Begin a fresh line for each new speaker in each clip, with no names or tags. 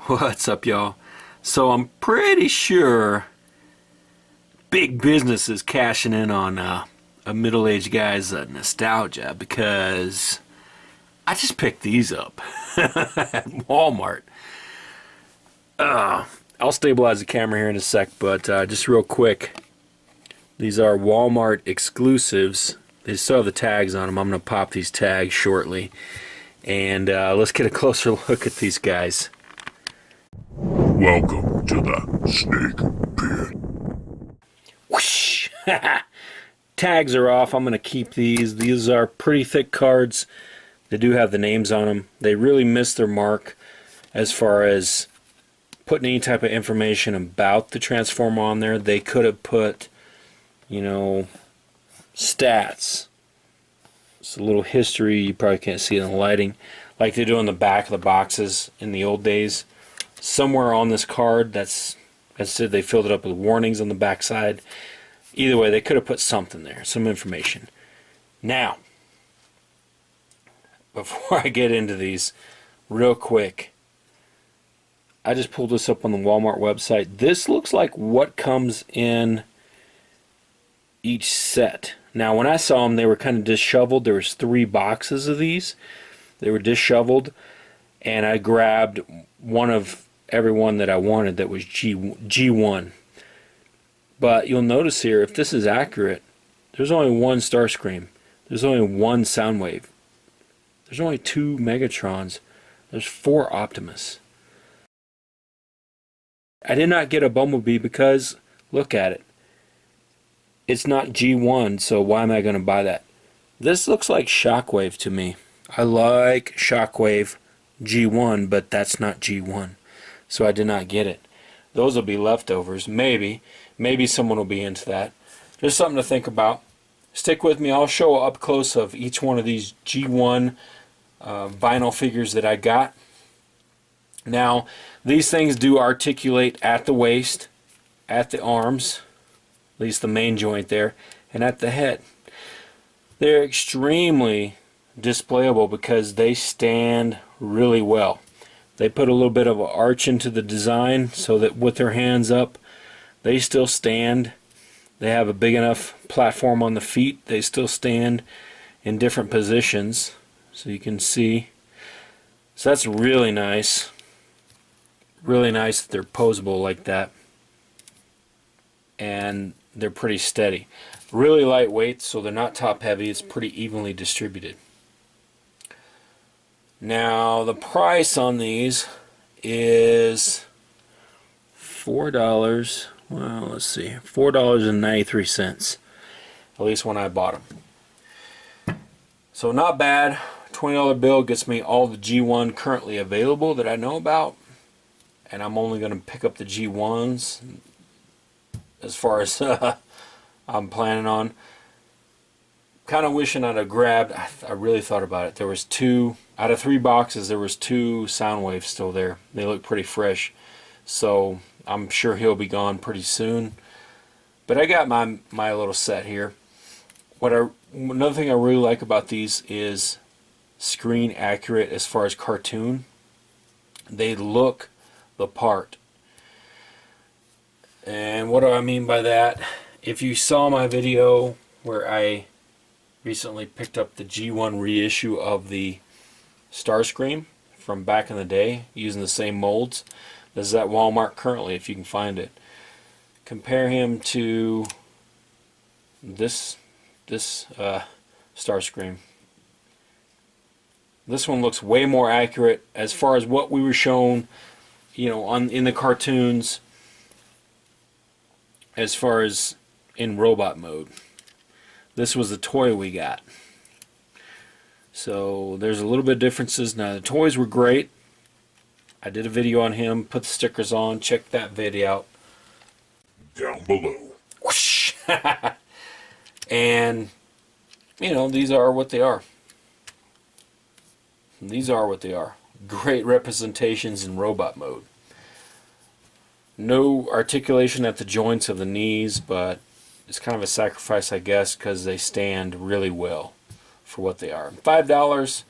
What's up, y'all? So I'm pretty sure big business is cashing in on a middle-aged guy's nostalgia, because I just picked these up at Walmart. I'll stabilize the camera here in a sec, but just real quick, these are Walmart exclusives. They still have the tags on them. I'm going to pop these tags shortly, and let's get a closer look at these guys.
Welcome to the Snake Pit.
Whoosh! Tags are off. I'm going to keep these. These are pretty thick cards. They do have the names on them. They really missed their mark as far as putting any type of information about the Transformer on there. They could have put, stats. It's a little history. You probably can't see it in the lighting, like they do on the back of the boxes in the old days. Somewhere on this card, that's it. They filled it up with warnings on the back side. Either way, they could have put something there, some information. Now, before I get into these, real quick, I just pulled this up on the Walmart website. This looks like what comes in each set. Now, when I saw them, they were kind of disheveled. There was 3 boxes of these. They were disheveled, and I grabbed one of every one that I wanted that was G1. But you'll notice here, if this is accurate, there's only 1 Starscream. There's only 1 Soundwave. There's only 2 Megatrons. There's 4 Optimus. I did not get a Bumblebee because, look at it. It's not G1, so why am I going to buy that? This looks like Shockwave to me. I like Shockwave G1, but that's not G1. So I did not get it. Those will be leftovers, maybe. Maybe someone will be into that. Just something to think about. Stick with me. I'll show up close of each one of these G1 vinyl figures that I got. Now, these things do articulate at the waist, at the arms, at least the main joint there, and at the head. They're extremely displayable because they stand really well. They put a little bit of an arch into the design so that with their hands up, they still stand. They have a big enough platform on the feet. They still stand in different positions, so you can see. So that's really nice. Really nice that they're posable like that. And they're pretty steady. Really lightweight, so they're not top heavy. It's pretty evenly distributed. Now, the price on these is $4. Well, let's see, $4.93. At least when I bought them. So not bad. $20 bill gets me all the G1 currently available that I know about. And I'm only going to pick up the G1s as far as I'm planning on. Kind of wishing I'd have grabbed, I really thought about it. There was 2, out of 3 boxes, there was 2 Soundwaves still there. They look pretty fresh. So I'm sure he'll be gone pretty soon. But I got my little set here. Another thing I really like about these is screen accurate as far as cartoon. They look the part. And what do I mean by that? If you saw my video where I recently picked up the G1 reissue of the Starscream from back in the day using the same molds. This is at Walmart currently if you can find it. Compare him to this Starscream. This one looks way more accurate as far as what we were shown, in the cartoons, as far as in robot mode. This was the toy we got. So there's a little bit of differences. Now the toys were great. I did a video on him, put the stickers on, check that video out.
Down below.
Whoosh! And, these are what they are. These are what they are. Great representations in robot mode. No articulation at the joints of the knees, but it's kind of a sacrifice, I guess, because they stand really well for what they are. $5.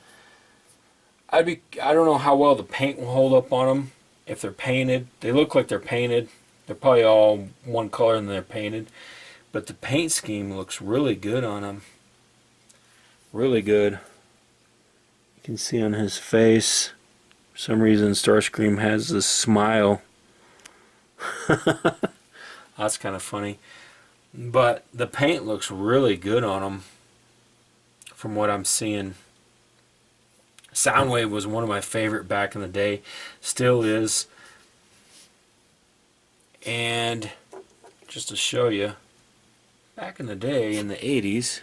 I don't know how well the paint will hold up on them. if they're painted. They look like they're painted. They're probably all one color and they're painted. But the paint scheme looks really good on them. Really good. You can see on his face, for some reason Starscream has this smile. That's kind of funny. But the paint looks really good on them from what I'm seeing. Soundwave was one of my favorite back in the day. Still is. And just to show you, back in the day in the 80s,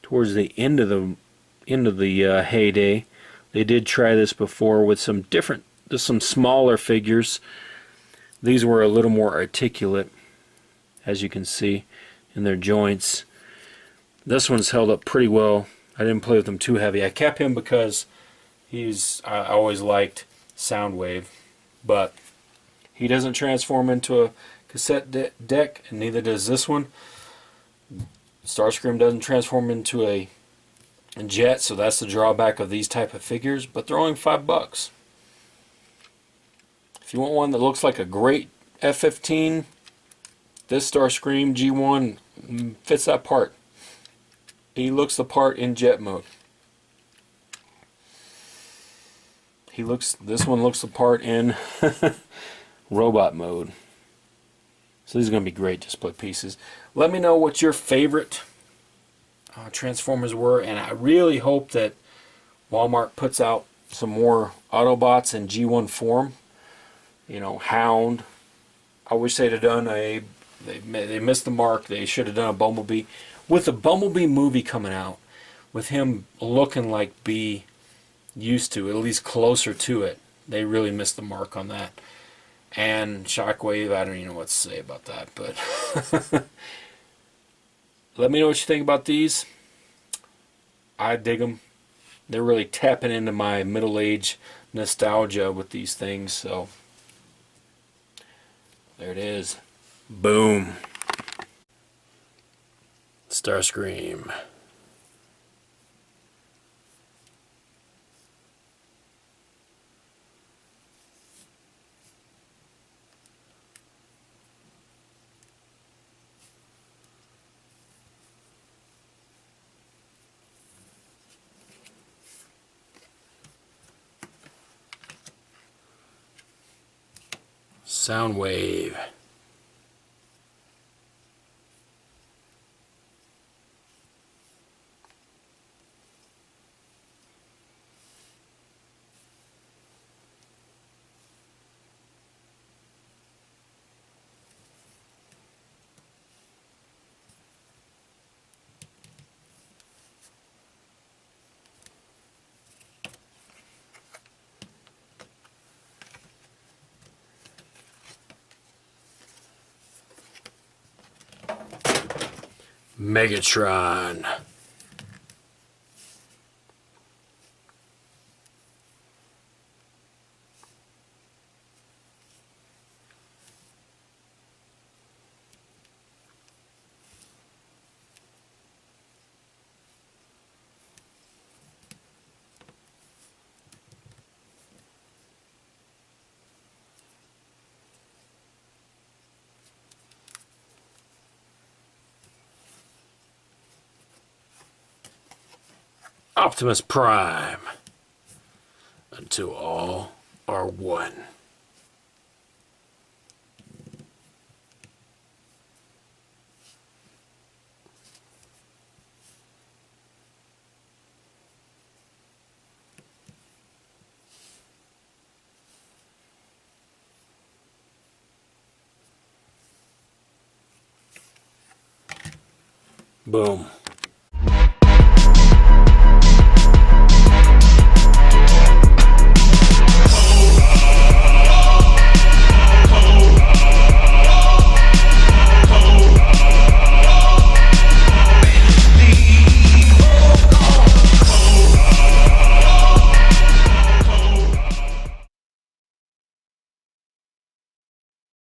towards the end of the heyday, they did try this before with some different, just some smaller figures. These were a little more articulate, as you can see, in their joints. This one's held up pretty well. I didn't play with him too heavy. I kept him because I always liked Soundwave, but he doesn't transform into a cassette deck, and neither does this one. Starscream doesn't transform into a jet, so that's the drawback of these type of figures, but they're only $5. If you want one that looks like a great F-15, this Starscream G1 fits that part. He looks the part in jet mode. This one looks the part in robot mode. So these are going to be great to split pieces. Let me know what your favorite Transformers were, and I really hope that Walmart puts out some more Autobots in G1 form. You know, Hound. I wish they'd have done they missed the mark. They should have done a Bumblebee. With the Bumblebee movie coming out, with him looking like B used to, at least closer to it, they really missed the mark on that. And Shockwave, I don't even know what to say about that, but let me know what you think about these. I dig them. They're really tapping into my middle-age nostalgia with these things, so there it is. Boom. Starscream. Soundwave. Megatron. Optimus Prime. Until all are one. Boom.